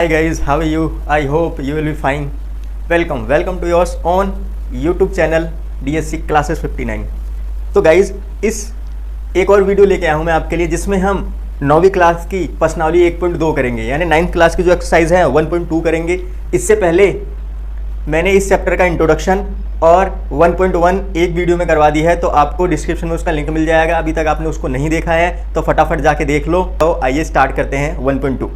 Hi guys, how are you? I hope you will be fine. Welcome to yours on YouTube channel DSC Classes 59. तो guys इस एक और video लेके आया हूँ मैं आपके लिए, जिसमें हम 9वीं क्लास की प्रश्नावली 1.2 करेंगे, यानी 9th क्लास की जो एक्सरसाइज है 1.2 करेंगे। इससे पहले मैंने इस चैप्टर का इंट्रोडक्शन और 1.1 एक वीडियो में करवा दी है, तो आपको डिस्क्रिप्शन में उसका लिंक मिल जाएगा। अभी तक आपने उसको नहीं देखा है तो फटाफट जाके देख लो। तो आइए स्टार्ट करते हैं 1.2।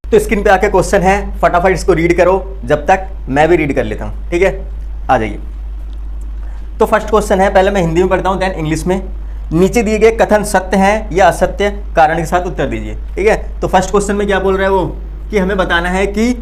तो स्क्रीन पे आके क्वेश्चन है, फटाफट इसको रीड करो, जब तक मैं भी रीड कर लेता हूँ। ठीक है, आ जाइए। तो फर्स्ट क्वेश्चन है, पहले मैं हिंदी में पढ़ता हूँ देन इंग्लिश में। नीचे दिए गए कथन सत्य है या असत्य, कारण के साथ उत्तर दीजिए। ठीक है, तो फर्स्ट क्वेश्चन में क्या बोल रहा है वो, कि हमें बताना है कि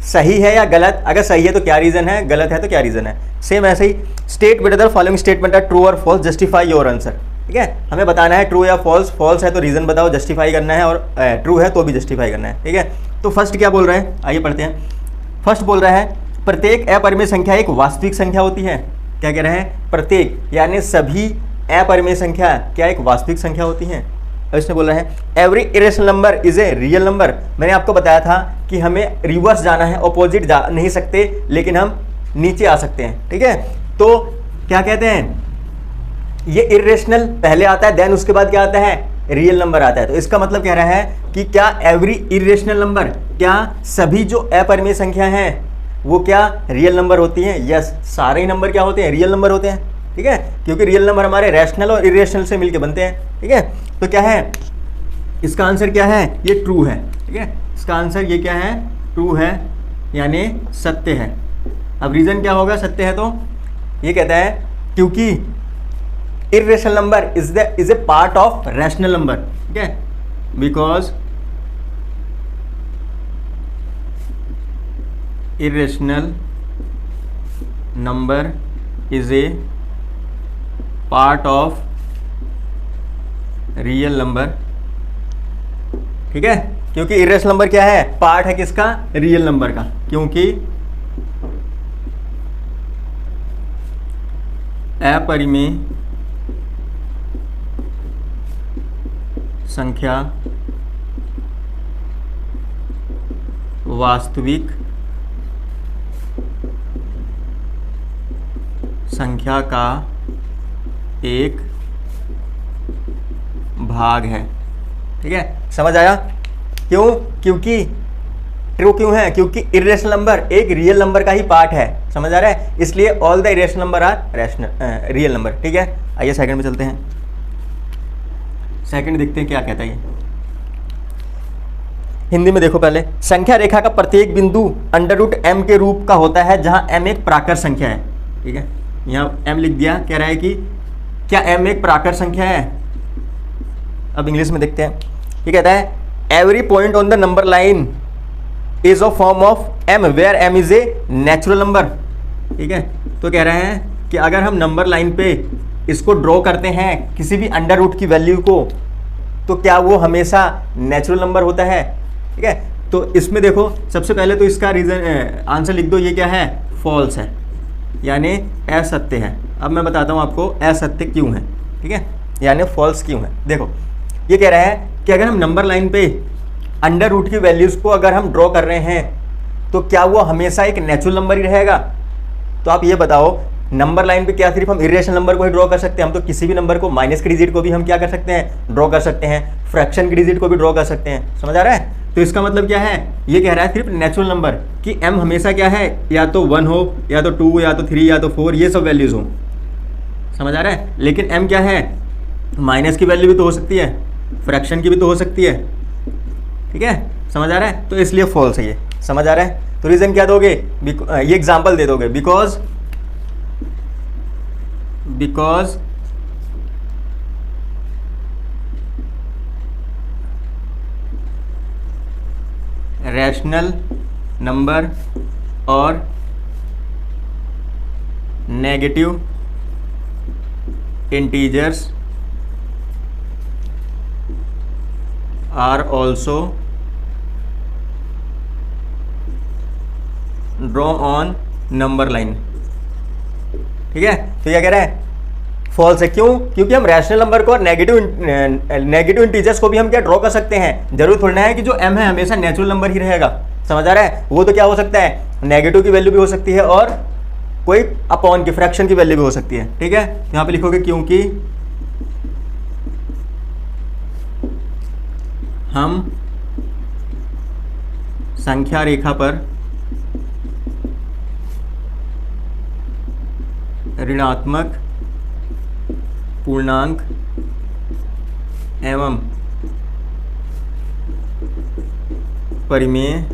सही है या गलत। अगर सही है तो क्या रीजन है, गलत है तो क्या रीजन है। सेम ऐसे ही, state whether the following statement are true और फॉल्स, जस्टिफाई योर आंसर। ठीक है, हमें बताना है ट्रू या फॉल्स। फॉल्स है तो रीजन बताओ, जस्टिफाई करना है, और ट्रू है तो भी जस्टिफाई करना है। ठीक है, तो फर्स्ट क्या बोल रहा है, आइए पढ़ते हैं। फर्स्ट बोल रहा है, प्रत्येक अपरिमेय संख्या एक वास्तविक संख्या होती है। क्या कह रहे हैं, प्रत्येक यानी सभी अपरिमेय संख्या क्या एक वास्तविक संख्या होती है। और इसने बोल रहा है, every irrational number is a real number. मैंने आपको बताया था कि हमें रिवर्स जाना है, ऑपोजिट जा नहीं सकते, लेकिन हम नीचे आ सकते हैं। ठीक है, तो क्या कहते हैं, ये इरेशनल पहले आता है, देन उसके बाद क्या आता है, रियल नंबर आता है। तो इसका मतलब कह रहा है कि क्या एवरी इरेशनल नंबर, क्या सभी जो अपरिमेय संख्या हैं वो क्या रियल नंबर होती हैं। यस, सारे ही नंबर क्या होते हैं, रियल नंबर होते हैं। ठीक है, क्योंकि रियल नंबर हमारे रैशनल और इरेशनल से मिलके बनते हैं। ठीक है, तो क्या है इसका आंसर, क्या है, ये ट्रू है। ठीक है, इसका आंसर ये क्या है, ट्रू है, यानी सत्य है। अब रीजन क्या होगा, सत्य है तो ये कहता है क्योंकि irrational number is a part of rational number. ठीक है, because irrational number is a part of real number. ठीक है, क्योंकि irrational number क्या है, पार्ट है किसका, रियल नंबर का। क्योंकि अपरिमेय संख्या वास्तविक संख्या का एक भाग है। ठीक है, समझ आया। क्यों, क्योंकि ट्रू क्यों है, क्योंकि इरेशनल नंबर एक रियल नंबर का ही पार्ट है। समझ आ रहा है, इसलिए all the irrational number are rational real number. ठीक है, आइए सेकंड में चलते हैं। सेकंड देखते हैं क्या कहता है ये। हिंदी में देखो पहले, संख्या रेखा का प्रत्येक बिंदु √m के रूप का होता है, जहां m एक प्राकृत संख्या है। ठीक है, यहाँ m लिख दिया, कह रहा है कि क्या m एक प्राकृत संख्या है। अब इंग्लिश में देखते हैं, ये कहता है, every point on the number line is of form of m where m is a natural number. ठीक है, तो कह रहे हैं कि अगर हम नंबर लाइन पे इसको ड्रॉ करते हैं किसी भी √ की वैल्यू को, तो क्या वो हमेशा नेचुरल नंबर होता है। ठीक है, तो इसमें देखो सबसे पहले तो इसका रीजन आंसर लिख दो, ये क्या है, फॉल्स है, यानी असत्य है। अब मैं बताता हूँ आपको असत्य क्यों है। ठीक है, यानी फॉल्स क्यों है। देखो ये कह रहा है कि अगर हम नंबर लाइन पे √ की वैल्यूज़ को अगर हम ड्रॉ कर रहे हैं, तो क्या वो हमेशा एक नेचुरल नंबर ही रहेगा। तो आप ये बताओ, नंबर लाइन पे क्या सिर्फ हम इरेशनल नंबर को ही ड्रॉ कर सकते हैं, हम तो किसी भी नंबर को, माइनस के डिजिट को भी हम क्या कर सकते हैं, ड्रॉ कर सकते हैं, फ्रैक्शन के डिजिट को भी ड्रॉ कर सकते हैं। समझ आ रहा है। तो इसका मतलब क्या है, ये कह रहा है सिर्फ नेचुरल नंबर कि m हमेशा क्या है, या तो 1 हो, या तो 2, या तो 3, या तो 4, ये सब वैल्यूज हो। समझ आ रहा है। लेकिन m क्या है, माइनस की वैल्यू भी तो हो सकती है, फ्रैक्शन की भी तो हो सकती है। ठीक है, समझ आ रहा है, तो इसलिए फॉल्स है ये। समझ आ रहा है, तो रीजन क्या दोगे, ये एग्जाम्पल दे दोगे, बिकॉज रैशनल नंबर और negative integers are also draw on number line. ठीक है, तो क्या कह रहा है, फॉल्स है। क्यों? क्योंकि हम रैशनल नंबर को और नेगेटिव इंटीजर्स को भी हम क्या ड्रॉ कर सकते हैं। जरूर थोड़ा है कि जो m है हमेशा नेचुरल नंबर ही रहेगा, समझ आ रहा है। वो तो क्या हो सकता है, नेगेटिव की वैल्यू भी हो सकती है और कोई अपॉन की फ्रैक्शन की वैल्यू भी हो सकती है। ठीक है, यहां पे लिखोगे क्योंकि हम संख्या रेखा पर ऋणात्मक पूर्णांक एवं परिमेय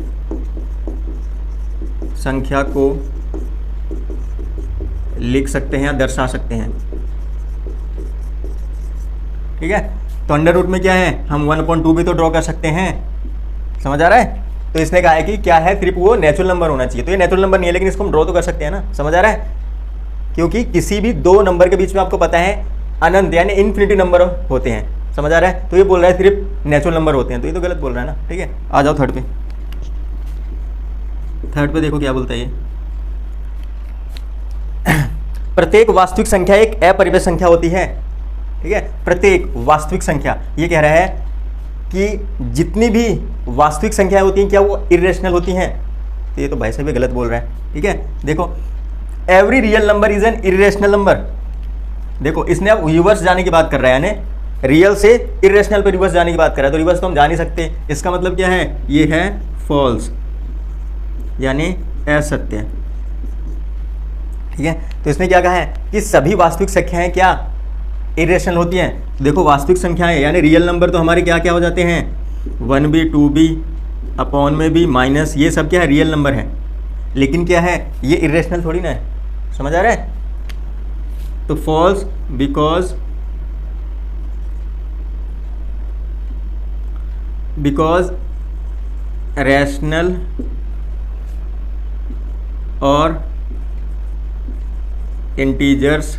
संख्या को लिख सकते हैं या दर्शा सकते हैं। ठीक है, तो अंडर रूट में क्या है, हम 1/2 भी तो ड्रॉ कर सकते हैं, समझ आ रहा है। तो इसने कहा है कि क्या है, सिर्फ वो नेचुरल नंबर होना चाहिए। तो ये नेचुरल नंबर नहीं है, लेकिन इसको हम ड्रॉ तो कर सकते हैं ना, समझ आ रहा है। क्योंकि किसी भी दो नंबर के बीच में आपको पता है अनंत यानी इन्फिनिटी नंबर होते हैं, समझ आ रहा है। तो ये बोल रहा है सिर्फ नेचुरल नंबर होते हैं, तो ये तो गलत बोल रहा है ना। ठीक है, आ जाओ थर्ड पे। थर्ड पे देखो क्या बोलता है ये, प्रत्येक वास्तविक संख्या एक अपरिमेय संख्या होती है। ठीक है, प्रत्येक वास्तविक संख्या, ये कह रहा है कि जितनी भी वास्तविक संख्याएं होती हैं क्या वो इरेशनल होती हैं। तो ये तो भाई साहब भी गलत बोल रहा है। ठीक है, देखो every real number is an irrational number. देखो इसने अब रिवर्स जाने की बात कर रहा है, यानी रियल से इरेशनल पे रिवर्स जाने की बात कर रहा है। तो रिवर्स तो हम जा नहीं सकते, इसका मतलब क्या है, ये है फॉल्स यानी असत्य। ठीक है, तो इसने क्या कहा है कि सभी वास्तविक संख्याएं क्या इरेशनल होती हैं। देखो वास्तविक संख्याएं यानी रियल नंबर तो हमारे क्या क्या हो जाते हैं, 1b 2b अपॉन में भी माइनस, ये सब क्या है, रियल नंबर है। लेकिन क्या है, ये इरेशनल थोड़ी ना है, समझ आ रहा है। तो फॉल्स बिकॉज रैशनल और integers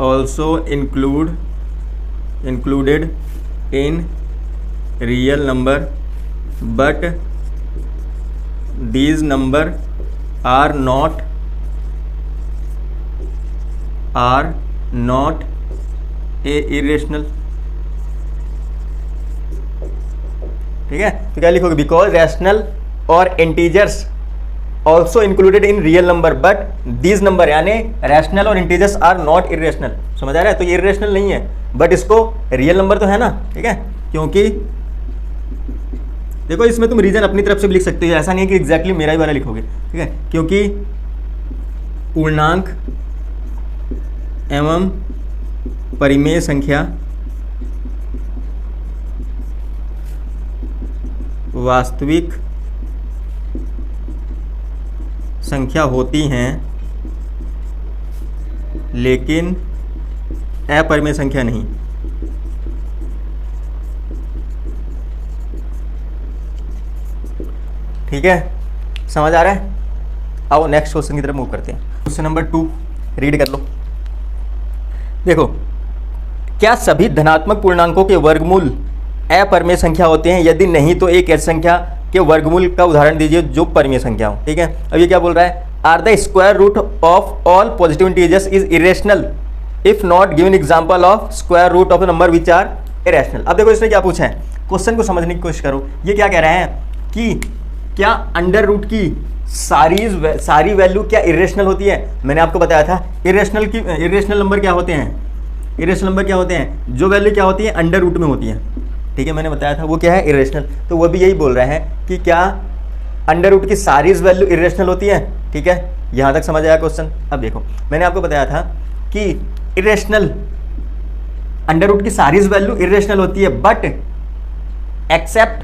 also included in real number, but these number are not irrational। ठीक है, तो क्या लिखोगे, बिकॉज रैशनल और integers also included in real number but these number यानी रैशनल और इंटीजर्स आर नॉट इरेशनल। समझ आ रहा है, तो ये इरेशनल नहीं है बट इसको रियल नंबर तो है ना। ठीक है, क्योंकि देखो इसमें तुम रीजन अपनी तरफ से भी लिख सकते हो, ऐसा नहीं है कि एग्जैक्टली मेरा ही वाला लिखोगे। ठीक है, क्योंकि पूर्णांक एवं परिमेय संख्या वास्तविक संख्या होती हैं लेकिन अपरिमेय संख्या नहीं। ठीक है, समझ आ रहा है। आओ नेक्स्ट क्वेश्चन की तरफ मूव करते हैं। क्वेश्चन नंबर 2 रीड कर लो। देखो, क्या सभी धनात्मक पूर्णांकों के वर्गमूल अपरिमेय संख्या होते हैं? यदि नहीं तो एक ऐसी संख्या के वर्गमूल का उदाहरण दीजिए जो परिमेय संख्या हो। ठीक है, अब ये क्या बोल रहा है, are the square root of all positive integers is irrational if not given example of square root of number which are irrational. अब देखो इसने क्या पूछा है, क्वेश्चन को समझने की कोशिश करो। ये क्या कह रहा है कि क्या अंडर रूट की सारी वैल्यू क्या इरेशनल होती है। मैंने आपको बताया था इरेशनल नंबर क्या होते हैं, इरेशनल नंबर क्या होते हैं, जो वैल्यू क्या होती है अंडर रूट में होती है। ठीक है, मैंने बताया था वो क्या है, इरेशनल। तो वो भी यही बोल रहा है कि क्या अंडर रूट की सारी वैल्यू इरेशनल होती है। ठीक है, यहाँ तक समझ आया क्वेश्चन। अब देखो मैंने आपको बताया था कि इरेशनल अंडर रूट की सारी वैल्यू इरेशनल होती है but except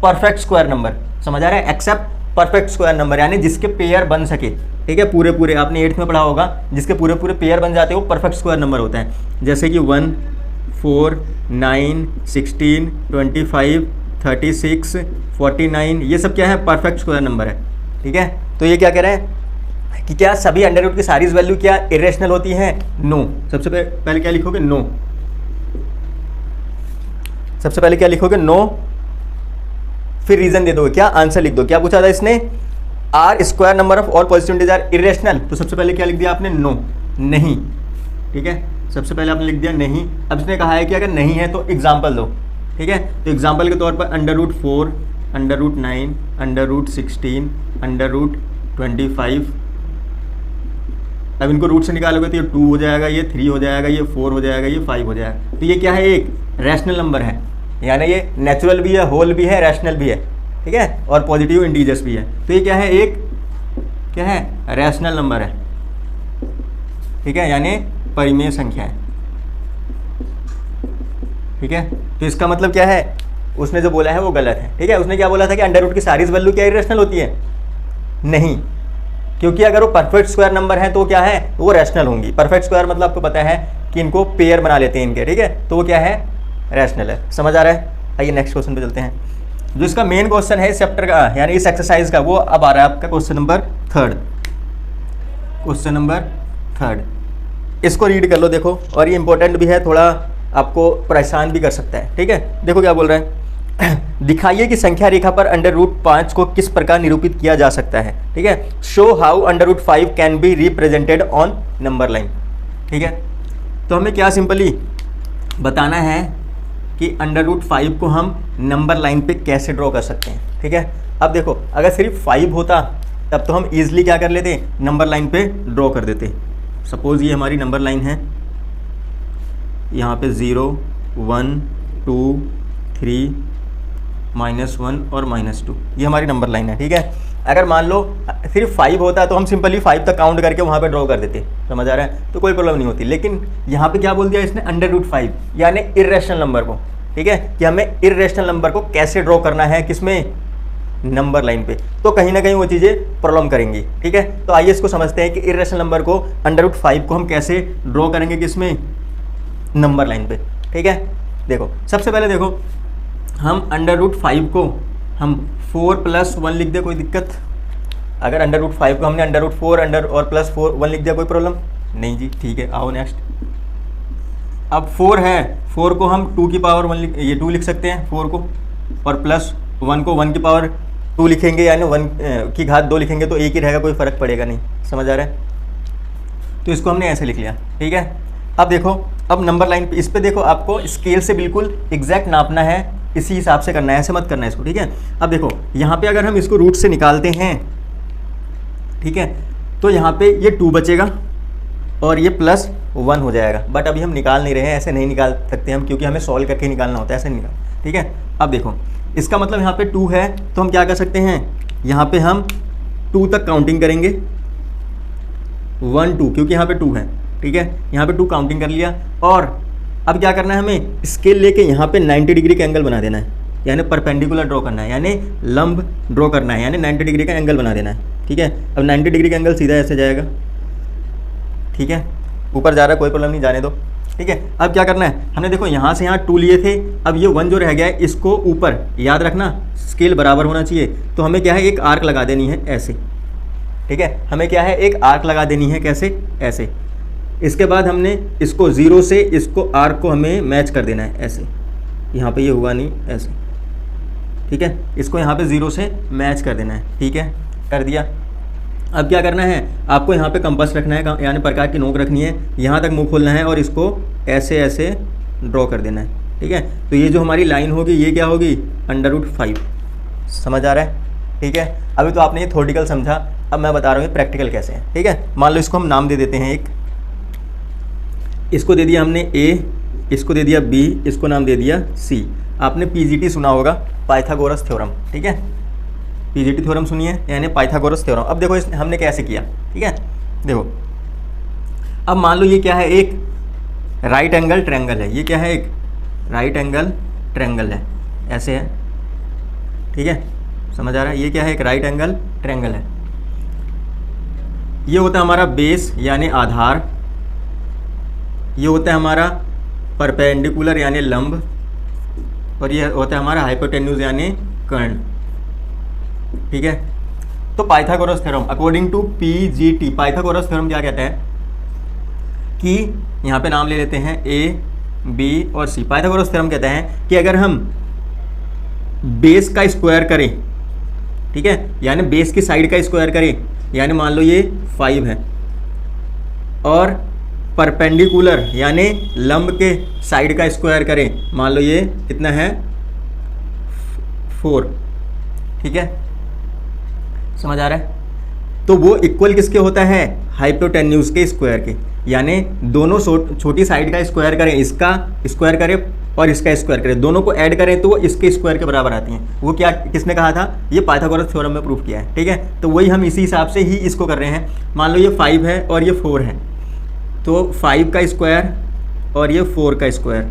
perfect square number. समझ आ रहा है, एक्सेप्ट परफेक्ट स्क्वायर नंबर यानी जिसके पेयर बन सके। ठीक है, पूरे आपने 8th में पढ़ा होगा, जिसके पूरे पेयर बन जाते हैं वो परफेक्ट स्क्वायर नंबर होता है। जैसे कि 1 4 9 16 25 36 49, ये सब क्या है, परफेक्ट स्क्वायर नंबर है। ठीक है, तो ये क्या कह रहे हैं कि क्या सभी अंडर रूट की सारी वैल्यू क्या इरेशनल होती है। नो। सबसे पहले क्या लिखोगे, नो। सबसे पहले क्या लिखोगे, नो, फिर रीजन दे दोगे, क्या आंसर लिख दो। क्या पूछा था इसने are square number of all positive integer are irrational, तो सबसे पहले क्या लिख दिया आपने, नो, नहीं, ठीक है, सबसे पहले आपने लिख दिया नहीं। अब इसने कहा है कि अगर नहीं है तो एग्जाम्पल दो, ठीक है, तो एग्जाम्पल के तौर पर √4, √9, √16, √25। अब इनको रूट से निकालोगे तो ये 2 हो जाएगा, ये 3 हो जाएगा, ये 4 हो जाएगा, ये 5 हो जाएगा। तो ये क्या है, एक रैशनल नंबर है, यानी ये नेचुरल भी है, होल भी है, रैशनल भी है, ठीक है, और पॉजिटिव इंटीजर्स भी है। तो ये क्या है, एक क्या है, रैशनल नंबर है, ठीक है, यानी परिमेय संख्या है, ठीक है। तो इसका मतलब क्या है, उसने जो बोला है वो गलत है, ठीक है। उसने क्या बोला था कि अंडर रूट की सारी वैल्यू क्या इरेशनल होती है, नहीं, क्योंकि अगर वो परफेक्ट स्क्वायर नंबर है तो क्या है, वो रैशनल होंगी। परफेक्ट स्क्वायर मतलब आपको पता है कि इनको पेयर बना लेते हैं इनके, ठीक है, तो वो क्या है, रैशनल है। समझ आ रहा है? आइए नेक्स्ट क्वेश्चन पे चलते हैं। जो इसका मेन क्वेश्चन है इस चैप्टर का, यानी इस एक्सरसाइज का, वो अब आ रहा है आपका क्वेश्चन नंबर 3। क्वेश्चन नंबर 3 इसको रीड कर लो, देखो, और ये इंपॉर्टेंट भी है, थोड़ा आपको परेशान भी कर सकता है, ठीक है। देखो क्या बोल रहा है, दिखाइए कि संख्या रेखा पर √5 को किस प्रकार निरूपित किया जा सकता है, ठीक है। Show how √5 can be represented on number line, ठीक है। तो हमें क्या सिंपली बताना है कि √5 को हम नंबर लाइन पे कैसे ड्रॉ कर सकते हैं, ठीक है। अब देखो, अगर सिर्फ 5 होता तब तो हम ईजिली क्या कर लेते, नंबर लाइन पे ड्रॉ कर देते। सपोज ये हमारी नंबर लाइन है, यहाँ पे 0, 1, 2, 3, -1 और -2, ये हमारी नंबर लाइन है, ठीक है। अगर मान लो सिर्फ 5 होता है तो हम सिंपली 5 तक काउंट करके वहाँ पे ड्रॉ कर देते, समझ आ रहा है, तो कोई प्रॉब्लम नहीं होती। लेकिन यहाँ पे क्या बोल दिया इसने, √5 यानी इर्रेशनल नंबर को, ठीक है, कि हमें इर्रेशनल नंबर को कैसे ड्रॉ करना है, किसमें, नंबर लाइन पे, तो कहीं ना कहीं वो चीज़ें प्रॉब्लम करेंगी, ठीक है। तो आइए इसको समझते हैं कि इर्रेशनल नंबर को √5 को हम कैसे ड्रॉ करेंगे, किसमें, नंबर लाइन पे, ठीक है। देखो सबसे पहले देखो, हम √5 को हम 4 + 1 लिख दे, कोई दिक्कत? अगर √5 को हमने √4 और +1 लिख दिया, कोई प्रॉब्लम नहीं जी, ठीक है। आओ नेक्स्ट, अब 4 है, 4 को हम 2 की पावर 1 ये 2 लिख सकते हैं 4 को, और +1 को 1 की पावर 2 लिखेंगे, यानी 1 की घात 2 लिखेंगे तो एक ही रहेगा, कोई फ़र्क पड़ेगा नहीं, समझ आ रहा है। तो इसको हमने ऐसे लिख लिया, ठीक है। अब देखो, अब नंबर लाइन पे, इस पे देखो, आपको स्केल से बिल्कुल एग्जैक्ट नापना है, इसी हिसाब से करना है, ऐसे मत करना है इसको, ठीक है। अब देखो यहाँ पे अगर हम इसको रूट से निकालते हैं, ठीक है, तो यहाँ पे ये 2 बचेगा और ये +1 हो जाएगा। बट अभी हम निकाल नहीं रहे हैं, ऐसे नहीं निकाल सकते हम, क्योंकि हमें सॉल्व करके निकालना होता है, ऐसे नहीं निकाल, ठीक है। अब देखो इसका मतलब यहाँ पे 2 है, तो हम क्या कर सकते हैं, यहाँ पे हम 2 तक काउंटिंग करेंगे, 1 2, क्योंकि यहाँ पे 2 है, ठीक है, यहाँ पे 2 काउंटिंग कर लिया। और अब क्या करना है, हमें स्केल लेके यहाँ पे 90 डिग्री का एंगल बना देना है, यानी परपेंडिकुलर ड्रॉ करना है, यानी लंब ड्रॉ करना है, यानी 90 डिग्री का एंगल बना देना है, ठीक है। अब 90 डिग्री का एंगल सीधा ऐसे जाएगा, ठीक है, ऊपर जा रहा है, कोई प्रॉब्लम नहीं, जाने दो, ठीक है। अब क्या करना है, हमने देखो यहाँ से यहाँ 2 लिए थे, अब ये 1 जो रह गया है इसको ऊपर, याद रखना स्केल बराबर होना चाहिए, तो हमें क्या है, एक आर्क लगा देनी है ऐसे, ठीक है, हमें क्या है, एक आर्क लगा देनी है, कैसे, ऐसे। इसके बाद हमने इसको 0 से इसको आर्क को हमें मैच कर देना है, ऐसे, यहाँ पे ये हुआ नहीं, ऐसे, ठीक है, इसको यहाँ पे 0 से मैच कर देना है, ठीक है, कर दिया। अब क्या करना है, आपको यहाँ पे कंपास रखना है, यानी प्रकार की नोक रखनी है, यहाँ तक मुंह खोलना है और इसको ऐसे ऐसे ड्रॉ कर देना है, ठीक है। तो ये जो हमारी लाइन होगी ये क्या होगी, √5, समझ आ रहा है, ठीक है। अभी तो आपने ये थ्योरेटिकल समझा, अब मैं बता रहा हूँ प्रैक्टिकल कैसे है, ठीक है। मान लो इसको हम नाम दे देते हैं, एक इसको दे दिया हमने A, इसको दे दिया B, इसको नाम दे दिया C। आपने PGT सुना होगा, पाइथागोरस थ्योरम, ठीक है, PGT थ्योरम सुनिए, यानी पाइथागोरस थ्योरम। अब देखो हमने कैसे किया, ठीक है, देखो अब मान लो ये क्या है, एक राइट एंगल ट्रायंगल है, ये क्या है, एक राइट एंगल ट्रायंगल है, ऐसे है, ठीक है, समझ आ रहा है। ये क्या है, एक राइट एंगल ट्रायंगल है, ये होता है हमारा बेस यानी आधार, ये होता है हमारा परपेंडिकुलर यानी लंब, और ये होता है हमारा हाइपोटेन्यूज यानी कर्ण, ठीक है। तो Pythagoras theorem according to PGT, Pythagoras theorem क्या कहता है कि यहाँ पे नाम ले लेते हैं A, B और C। पाइथागोरस थ्योरम कहता है कि अगर हम बेस का स्क्वायर करें, ठीक है, यानी बेस की साइड का स्क्वायर करें, यानी मान लो ये 5 है, और परपेंडिकुलर यानी लंब के साइड का स्क्वायर करें, मान लो ये कितना है 4, ठीक है, समझ आ रहा है। तो वो इक्वल किसके होता है, हाइपोटेन्यूज के स्क्वायर के, यानी दोनों छोटी साइड का स्क्वायर करें, इसका स्क्वायर करें और इसका स्क्वायर करें, दोनों को ऐड करें तो वो इसके स्क्वायर के बराबर आती हैं। वो क्या किसने कहा था, ये पाइथागोरस थ्योरम में प्रूफ किया है, ठीक है। तो वही हम इसी हिसाब से ही इसको कर रहे हैं। मान लो ये 5 है और ये 4 है, तो 5 का स्क्वायर और ये 4 का स्क्वायर,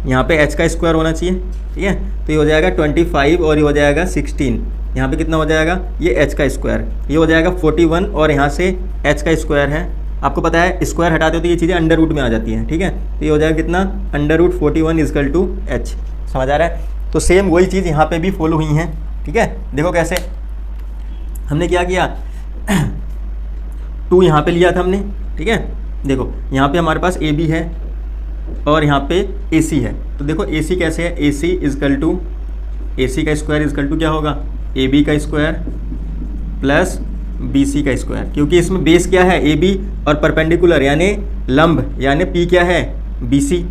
यहाँ पे h का स्क्वायर होना चाहिए, ठीक है। तो ये हो जाएगा 25 और ये हो जाएगा 16, यहाँ पे कितना हो जाएगा, ये h का स्क्वायर, ये हो जाएगा 41 और यहाँ से h का स्क्वायर है, आपको पता है स्क्वायर हटाते हो तो ये चीज़ें अंडर रूट में आ जाती हैं, ठीक है। तो ये हो जाएगा कितना, under root 41 is equal to h, समझ आ रहा है। तो सेम वही चीज़ यहाँ पे भी फॉलो हुई हैं, ठीक है। देखो कैसे हमने क्या किया, 2 यहाँ पे लिया था हमने, ठीक है। देखो यहाँ पे हमारे पास AB है और यहाँ पे AC है, तो देखो AC कैसे है, AC इजकल टू AC का स्क्वायर इजकल टू क्या होगा, AB का स्क्वायर प्लस BC का स्क्वायर, क्योंकि इसमें बेस क्या है AB और परपेंडिकुलर यानी लंब यानी P क्या है BC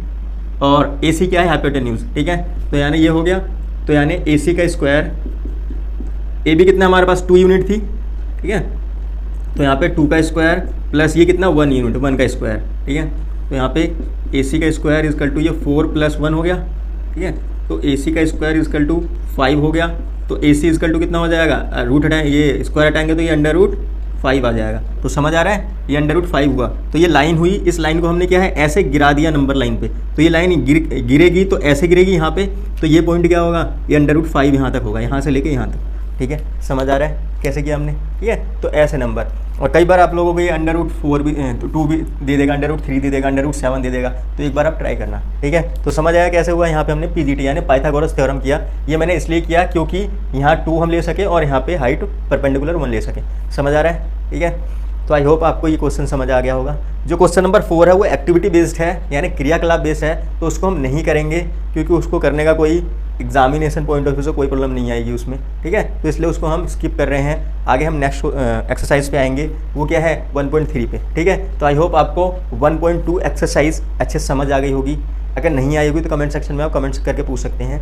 और AC क्या है हाइपोटेन्यूज, ठीक है। तो यानी ये हो गया, तो यानी AC का स्क्वायर, AB कितना हमारे पास 2 यूनिट थी, ठीक है। तो यहाँ पे 2 का स्क्वायर प्लस ये कितना 1 यूनिट, 1 का स्क्वायर, ठीक है। तो यहाँ पे AC का स्क्वायर इजकल टू ये 4 + 1 हो गया, ठीक है। तो AC का स्क्वायर इजकल टू 5 हो गया, तो AC इजकल टू कितना हो जाएगा, रूट हटाएं, ये स्क्वायर हटाएंगे तो ये अंडर रूट 5 आ जाएगा। तो समझ आ रहा है, ये अंडर रूट 5 हुआ, तो ये लाइन हुई, इस लाइन को हमने क्या है ऐसे गिरा दिया नंबर लाइन पे, तो ये लाइन गिरेगी तो ऐसे गिरेगी यहाँ पे, तो ये पॉइंट क्या होगा, ये अंडर रूट 5 यहाँ तक होगा, यहाँ से लेके यहाँ तक, ठीक है। समझ आ रहा है कैसे किया हमने, ठीक है। तो ऐसे नंबर, और कई बार आप लोगों को ये अंडर रूट 4 भी 2 भी दे देगा, अंडर रूट 3 दे देगा, अंडर रूट 7 दे देगा, तो एक बार आप ट्राई करना, ठीक है। तो समझ आया कैसे हुआ, यहाँ पे हमने PGT यानी पाइथागोरस थ्योरम किया। ये मैंने इसलिए किया क्योंकि यहाँ 2 हम ले सके और यहाँ पे हाइट परपेंडिकुलर 1 ले सके, समझ आ रहा है, ठीक है। तो आई होप आपको ये क्वेश्चन समझ आ गया होगा। जो क्वेश्चन नंबर 4 है वो एक्टिविटी बेस्ड है, यानी क्रियाकलाप बेस्ड है, तो उसको हम नहीं करेंगे क्योंकि उसको करने का कोई एग्जामिनेशन पॉइंट ऑफ व्यू से कोई प्रॉब्लम नहीं आएगी उसमें, ठीक है। तो इसलिए उसको हम स्किप कर रहे हैं। आगे हम नेक्स्ट एक्सरसाइज पे आएंगे, वो क्या है 1.3 पे, ठीक है। तो आई होप आपको 1.2 एक्सरसाइज अच्छे से समझ आ गई होगी। अगर नहीं आई होगी तो कमेंट सेक्शन में आप कमेंट्स करके पूछ सकते हैं।